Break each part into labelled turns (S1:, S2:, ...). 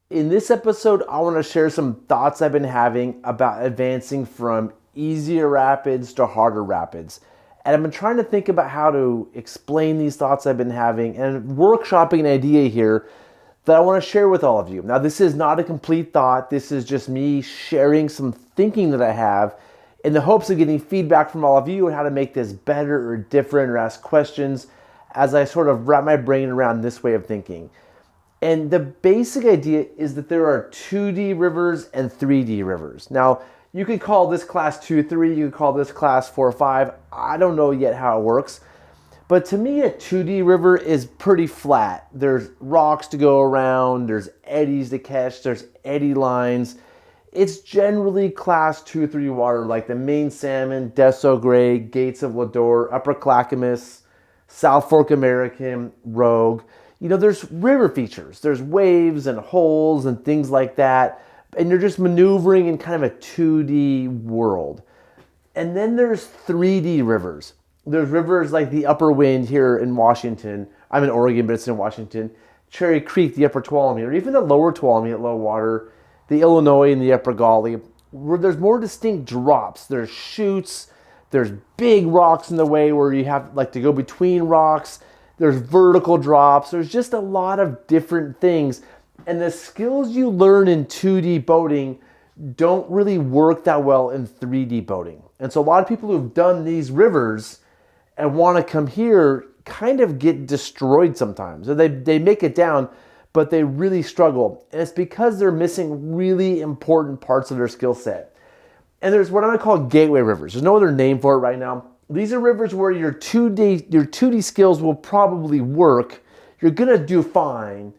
S1: In this episode, I want to share some thoughts I've been having about advancing from easier rapids to harder rapids. And I've been trying to think about how to explain these thoughts I've been having and workshopping an idea here that I want to share with all of you. Now, this is not a complete thought. This is just me sharing some thinking that I have in the hopes of getting feedback from all of you on how to make this better or different or ask questions as I sort of wrap my brain around this way of thinking. And the basic idea is that there are 2D rivers and 3D rivers. Now, you could call this class 2, 3, you could call this class 4, 5. I don't know yet how it works. But to me, a 2D river is pretty flat. There's rocks to go around, there's eddies to catch, there's eddy lines. It's generally class 2, 3 water like the Maine Salmon, Deso Gray, Gates of Lodore, Upper Clackamas, South Fork American, Rogue. You know, there's river features. There's waves and holes and things like that. And you're just maneuvering in kind of a 2D world. And then there's 3D rivers. There's rivers like the Upper Wind here in Washington. I'm in Oregon, but it's in Washington. Cherry Creek, the Upper Tuolumne, or even the Lower Tuolumne at low water. The Illinois and the Upper Gauley, where there's more distinct drops. There's chutes. There's big rocks in the way where you have like to go between rocks. There's vertical drops. There's just a lot of different things. And the skills you learn in 2D boating don't really work that well in 3D boating. And so a lot of people who've done these rivers and want to come here kind of get destroyed sometimes. So they make it down, but they really struggle. And it's because they're missing really important parts of their skill set. And there's what I'm going to call gateway rivers. There's no other name for it right now. These are rivers where your 2D skills will probably work. You're going to do fine,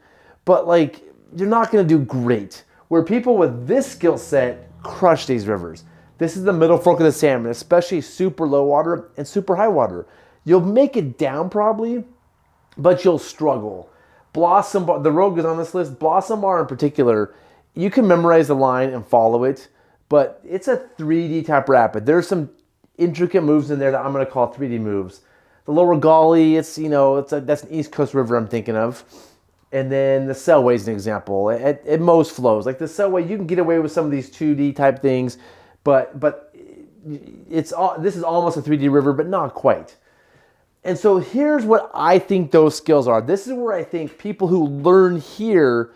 S1: but like you're not going to do great. Where people with this skill set crush these rivers. This is the Middle Fork of the Salmon, especially super low water and super high water. You'll make it down probably, but you'll struggle. Blossom Bar, the Rogue is on this list. Blossom Bar in particular, you can memorize the line and follow it, but it's a 3D type rapid. There's some intricate moves in there that I'm going to call 3D moves. The Lower Gauley, that's an East Coast river I'm thinking of. And then the Selway is an example. At most flows, like the Selway, you can get away with some of these 2D type things, but this is almost a 3D river, but not quite. And so here's what I think those skills are. This is where I think people who learn here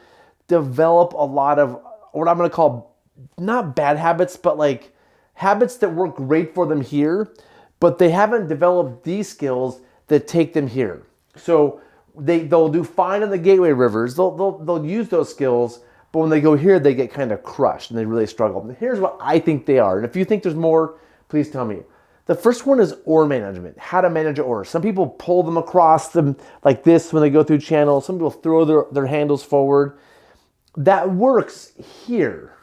S1: develop a lot of what I'm going to call not bad habits, but like habits that work great for them here, but they haven't developed these skills that take them here. So they'll do fine in the gateway rivers. They'll use those skills, but when they go here, they get kind of crushed and they really struggle. And here's what I think they are. And if you think there's more, please tell me. The first one is oar management, how to manage an oar. Some people pull them across them like this when they go through channels. Some people throw their handles forward. That works here.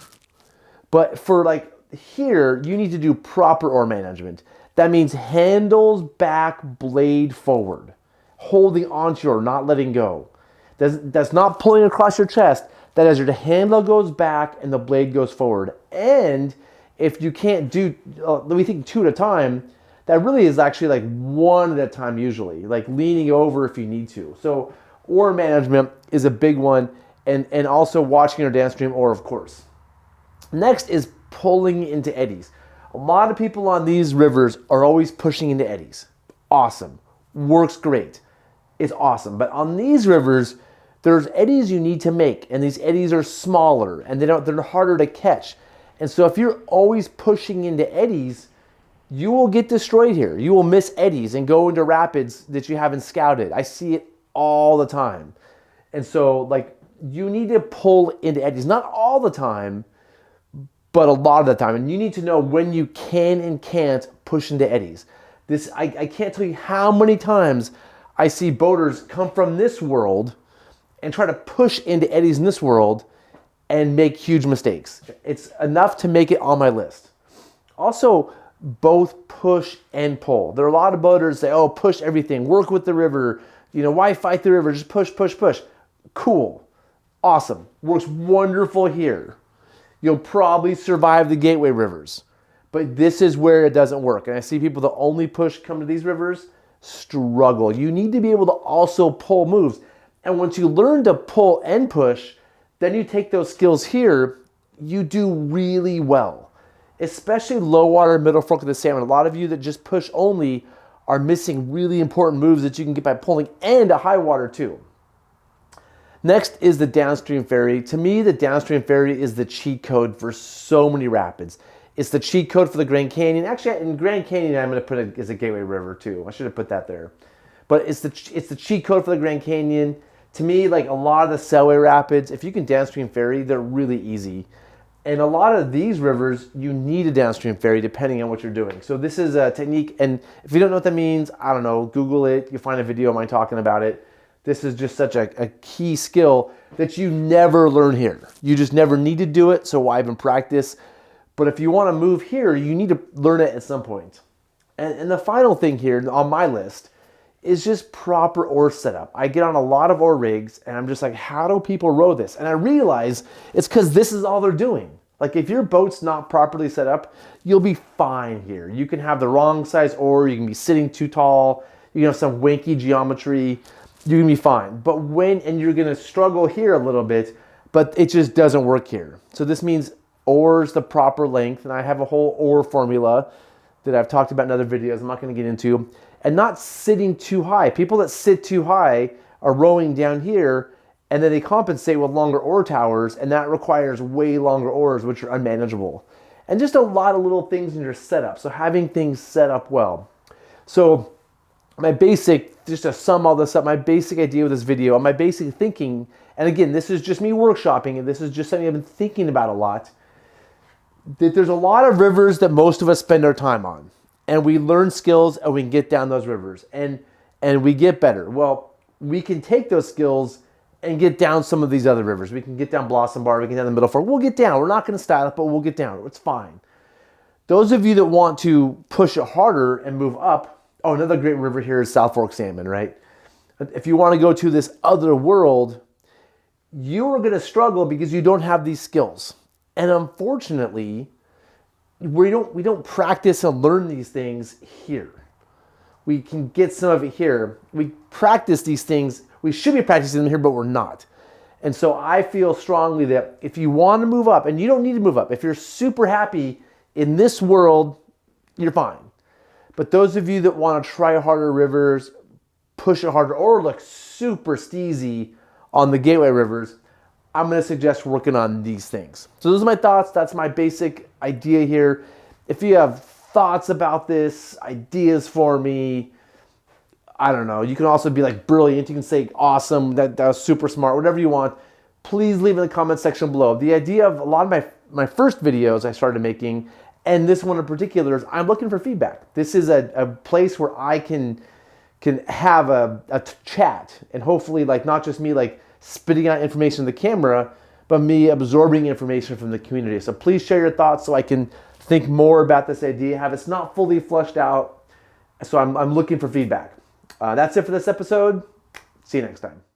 S1: But for like here, you need to do proper oar management. That means handles back, blade forward. Holding onto your oar, not letting go. That's not pulling across your chest. That is your handle goes back and the blade goes forward. And if you can't do, we think 2 at a time, that really is actually like 1 at a time usually, like leaning over if you need to. So oar management is a big one, and also watching your downstream oar, of course. Next is pulling into eddies. A lot of people on these rivers are always pushing into eddies. Awesome. Works great. It's awesome. But on these rivers, there's eddies you need to make, and these eddies are smaller, and they're harder to catch. And so if you're always pushing into eddies, you will get destroyed here. You will miss eddies and go into rapids that you haven't scouted. I see it all the time. And so like you need to pull into eddies, not all the time, but a lot of the time. And you need to know when you can and can't push into eddies. I can't tell you how many times I see boaters come from this world and try to push into eddies in this world and make huge mistakes. It's enough to make it on my list. Also, both push and pull. There are a lot of boaters say, oh, push everything, work with the river. Why fight the river? Just push, push, push. Cool. Awesome. Works wonderful here. You'll probably survive the gateway rivers. But this is where it doesn't work. And I see people that only push come to these rivers struggle. You need to be able to also pull moves. And once you learn to pull and push, then you take those skills here, you do really well. Especially low water, middle fork of the salmon. A lot of you that just push only are missing really important moves that you can get by pulling, and a high water too. Next is the downstream ferry. To me, the downstream ferry is the cheat code for so many rapids. It's the cheat code for the Grand Canyon. Actually, in Grand Canyon, I'm going to put it as a gateway river too. I should have put that there. But it's the cheat code for the Grand Canyon. To me, like a lot of the Selway rapids, if you can downstream ferry, they're really easy. And a lot of these rivers, you need a downstream ferry depending on what you're doing. So this is a technique, and if you don't know what that means, I don't know, Google it. You'll find a video of mine talking about it. This is just such a key skill that you never learn here. You just never need to do it, so why even practice? But if you want to move here, you need to learn it at some point. And the final thing here on my list is just proper oar setup. I get on a lot of oar rigs and I'm just like, how do people row this? And I realize it's because this is all they're doing. Like if your boat's not properly set up, you'll be fine here. You can have the wrong size oar, you can be sitting too tall, you can have some wanky geometry, you can be fine. But and you're gonna struggle here a little bit, but it just doesn't work here. So this means oars the proper length, and I have a whole oar formula that I've talked about in other videos I'm not gonna get into, and not sitting too high. People that sit too high are rowing down here, and then they compensate with longer oar towers, and that requires way longer oars, which are unmanageable. And just a lot of little things in your setup. So having things set up well. So my basic, just to sum all this up, my basic idea with this video, my basic thinking, and again, this is just me workshopping, and this is just something I've been thinking about a lot, that there's a lot of rivers that most of us spend our time on. And we learn skills and we can get down those rivers and we get better. Well, we can take those skills and get down some of these other rivers. We can get down Blossom Bar, we can get down the Middle Fork. We'll get down. We're not going to style it, but we'll get down. It's fine. Those of you that want to push it harder and move up, oh, another great river here is South Fork Salmon, right? If you want to go to this other world, you are going to struggle because you don't have these skills. And unfortunately, we don't practice and learn these things here. We can get some of it here. We practice these things. We should be practicing them here, but we're not. And so I feel strongly that if you want to move up, and you don't need to move up, if you're super happy in this world, you're fine. But those of you that want to try harder rivers, push it harder, or look super steezy on the gateway rivers, I'm going to suggest working on these things. So those are my thoughts. That's my basic idea here. If you have thoughts about this, ideas for me, I don't know. You can also be like brilliant. You can say awesome, that was super smart, whatever you want. Please leave in the comment section below. The idea of a lot of my first videos I started making, and this one in particular, is I'm looking for feedback. This is a place where I can have a chat, and hopefully like not just me like spitting out information to the camera, but me absorbing information from the community. So please share your thoughts so I can think more about this idea, have it's not fully fleshed out. So I'm looking for feedback. That's it for this episode. See you next time.